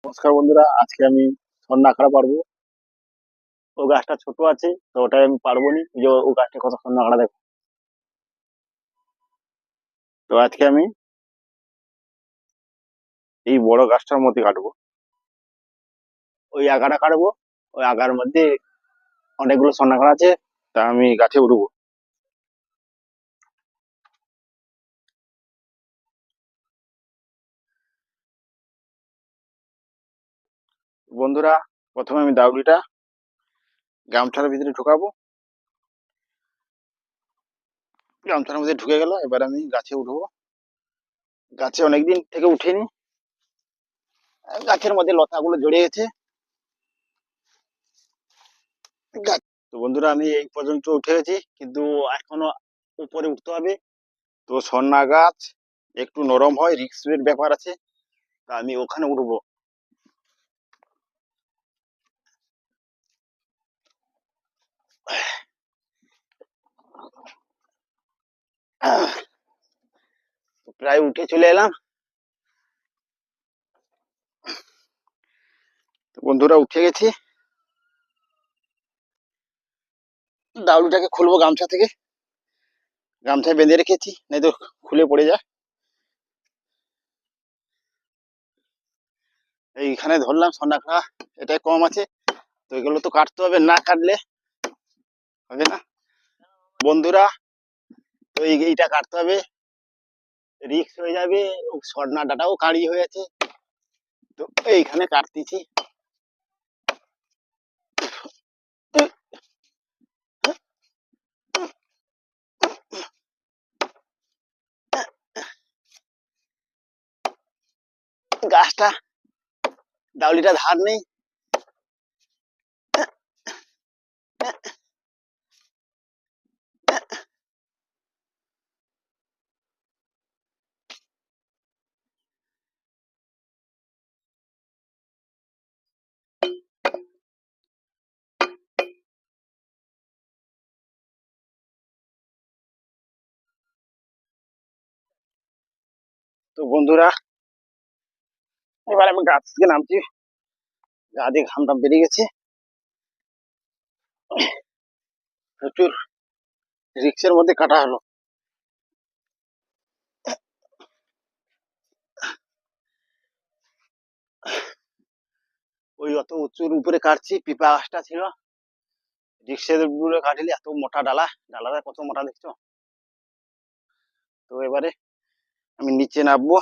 নমস্কার বন্ধুরা, আজকে আমি স্বর্ণাখড়া পারবো। ও গাছটা ছোট আছে তো ওটাই আমি পারবো নি, যে ও গাছটা কত স্বর্ণাখড়া দেখো। তো আজকে আমি এই বড় গাছটার মধ্যে কাটবো, ওই আগাটা কাটবো। ওই আগার মধ্যে অনেকগুলো স্বর্ণাখড়া আছে, তা আমি গাছে উঠবো। বন্ধুরা, প্রথমে আমি দাউরিটা গামছার ভিতরে ঢুকাবো। গামছার মধ্যে ঢুকে গেল, এবার আমি গাছে উঠবো। গাছে অনেকদিন থেকে উঠেনি, গাছের মধ্যে লতাগুলো জড়িয়ে গেছে। তো বন্ধুরা, আমি এই পর্যন্ত উঠে গেছি, কিন্তু এখনো উপরে উঠতে হবে। তো সন্না গাছ একটু নরম হয়, রিস্কের ব্যাপার আছে, তা আমি ওখানে উঠবো। প্রায় উঠে চলে এলাম। তো বন্ধুরা, উঠে গেছি। দাউড়িটাকে খুলবো গামছা থেকে, গামছায় বেঁধে রেখেছি, নাই তো খুলে পড়ে যায়। এইখানে ধরলাম সন্নাখা, এটাই কম আছে, তো এগুলো তো কাটতে হবে, না কাটলে হবে না বন্ধুরা। তো এইটা কাটতে হবে, রিক্স হয়ে যাবে। সন্না ডাটাও কাঁড়ি হয়ে আছে, তো এইখানে কাটতেছি। গাছটা দাউলিটা ধার নেই। তো বন্ধুরা, এবার আমি গাছ থেকে নামছি, গা দিয়ে ঘাম টাম বেরিয়ে গেছে, প্রচুর রিক্সের মধ্যে কাটা হলো। ওই অত উঁচুর উপরে কাটছি, পিপা গাছটা ছিল, রিক্সের উপরে কাটলে এত মোটা ডালা, ডালাটা কত মোটা দেখছো। তো এবারে আমি নিচে নামবো।